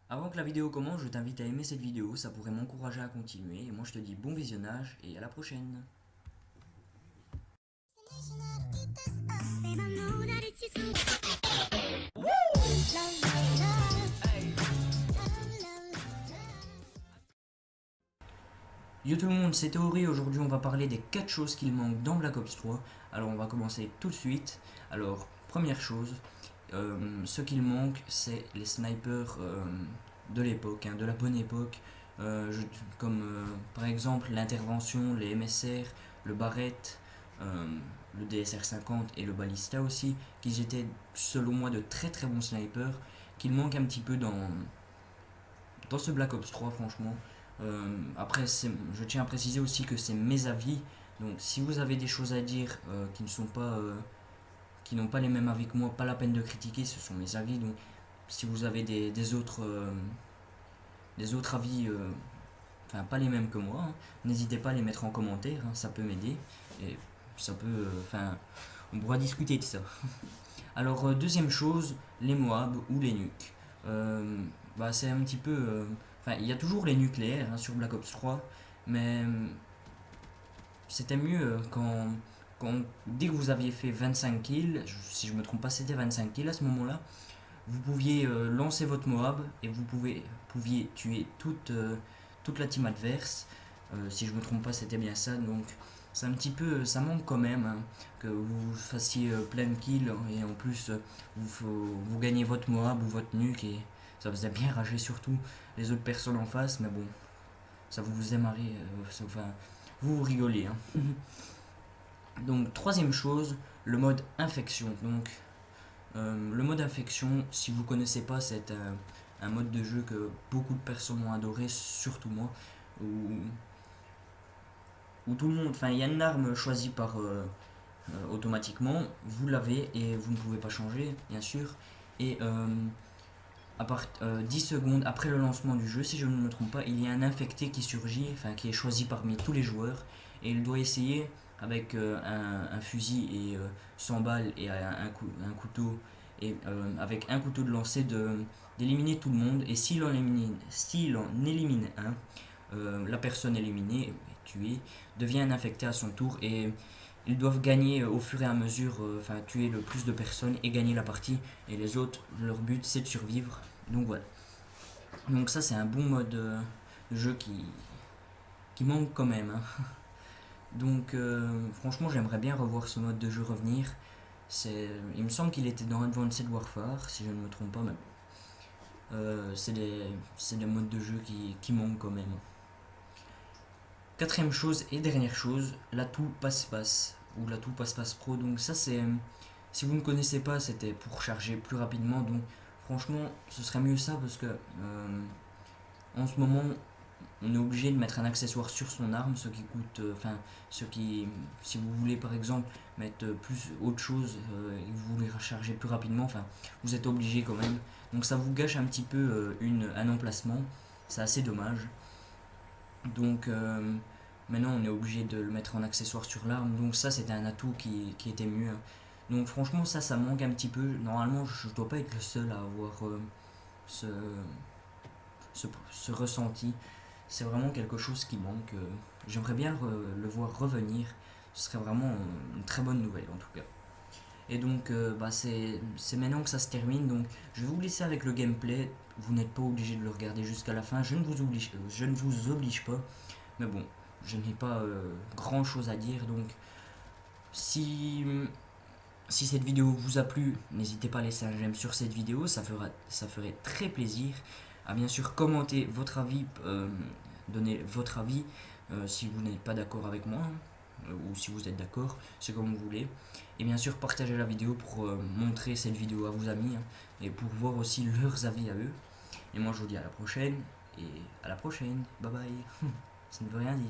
Avant que la vidéo commence, je t'invite à aimer cette vidéo, ça pourrait m'encourager à continuer. Et moi je te dis bon visionnage et à la prochaine. Yo tout le monde, c'est Théorie. Aujourd'hui on va parler des 4 choses qu'il manque dans Black Ops 3. Alors on va commencer tout de suite. Alors première chose, ce qu'il manque c'est les snipers de l'époque, de la bonne époque. Comme par exemple l'intervention, les MSR, le Barrett, euh, le DSR-50 et le Ballista aussi, qui étaient selon moi de très très bons snipers, qu'il manque un petit peu dans ce Black Ops 3 franchement. Après, je tiens à préciser aussi que c'est mes avis. Donc, si vous avez des choses à dire qui ne sont pas, qui n'ont pas les mêmes avis que moi, pas la peine de critiquer. Ce sont mes avis. Donc, si vous avez des autres avis, enfin pas les mêmes que moi, hein, n'hésitez pas à les mettre en commentaire. Hein, ça peut m'aider et ça peut, enfin, on pourra discuter de ça. Alors, deuxième chose, les Moab ou les nuques. C'est un petit peu. Enfin, il y a toujours les nucléaires sur Black Ops 3, mais c'était mieux dès que vous aviez fait 25 kills, si je me trompe pas, c'était 25 kills à ce moment-là, vous pouviez lancer votre Moab et pouviez tuer toute la team adverse. Si je me trompe pas, c'était bien ça. Donc, c'est un petit peu, ça manque quand même hein, que vous fassiez plein de kills et en plus vous gagnez votre Moab ou votre nuque et ça faisait bien rager surtout les autres personnes en face, mais bon, ça vous faisait marrer, enfin, vous rigolez. Hein. Donc, troisième chose, le mode infection. Donc, le mode infection, si vous ne connaissez pas, c'est un mode de jeu que beaucoup de personnes ont adoré, surtout moi, où, où tout le monde, enfin, il y a une arme choisie par automatiquement, vous l'avez et vous ne pouvez pas changer, bien sûr. Et à part 10 secondes après le lancement du jeu, si je ne me trompe pas, il y a un infecté qui surgit, enfin qui est choisi parmi tous les joueurs, et il doit essayer avec un fusil et 100 balles et un couteau et avec un couteau de lancer d'éliminer tout le monde. Et s'il en élimine un, la personne éliminée, tuée, devient un infecté à son tour et ils doivent gagner au fur et à mesure, enfin tuer le plus de personnes et gagner la partie. Et les autres, leur but c'est de survivre. Donc voilà. Donc ça c'est un bon mode de jeu qui manque quand même. Hein. Donc franchement j'aimerais bien revoir ce mode de jeu revenir. Il me semble qu'il était dans Advanced Warfare, si je ne me trompe pas. Mais c'est des modes de jeu qui manquent quand même. Quatrième chose et dernière chose, l'atout passe-passe ou l'atout passe-passe pro. Donc ça c'est, si vous ne connaissez pas, c'était pour charger plus rapidement. Donc franchement, ce serait mieux ça parce que en ce moment, on est obligé de mettre un accessoire sur son arme, ce qui coûte, ce qui, si vous voulez par exemple mettre plus autre chose et que vous voulez recharger plus rapidement, enfin, vous êtes obligé quand même. Donc ça vous gâche un petit peu un emplacement. C'est assez dommage. Donc maintenant on est obligé de le mettre en accessoire sur l'arme. Donc ça c'était un atout qui était mieux. Hein. Donc franchement ça manque un petit peu. Normalement je dois pas être le seul à avoir ce, ce ressenti. C'est vraiment quelque chose qui manque. J'aimerais bien le voir revenir. Ce serait vraiment une très bonne nouvelle en tout cas. Et donc c'est maintenant que ça se termine. Donc je vais vous laisser avec le gameplay. Vous n'êtes pas obligé de le regarder jusqu'à la fin. Je ne vous oblige pas. Mais bon, je n'ai pas grand chose à dire. Donc si, si cette vidéo vous a plu, n'hésitez pas à laisser un j'aime sur cette vidéo. Ça ferait très plaisir. À bien sûr commenter votre avis. Donner votre avis si vous n'êtes pas d'accord avec moi. Ou si vous êtes d'accord, c'est comme vous voulez. Et bien sûr, partagez la vidéo pour montrer cette vidéo à vos amis hein, et pour voir aussi leurs avis à eux. Et moi, je vous dis à la prochaine et à la prochaine. Bye bye. Ça ne veut rien dire.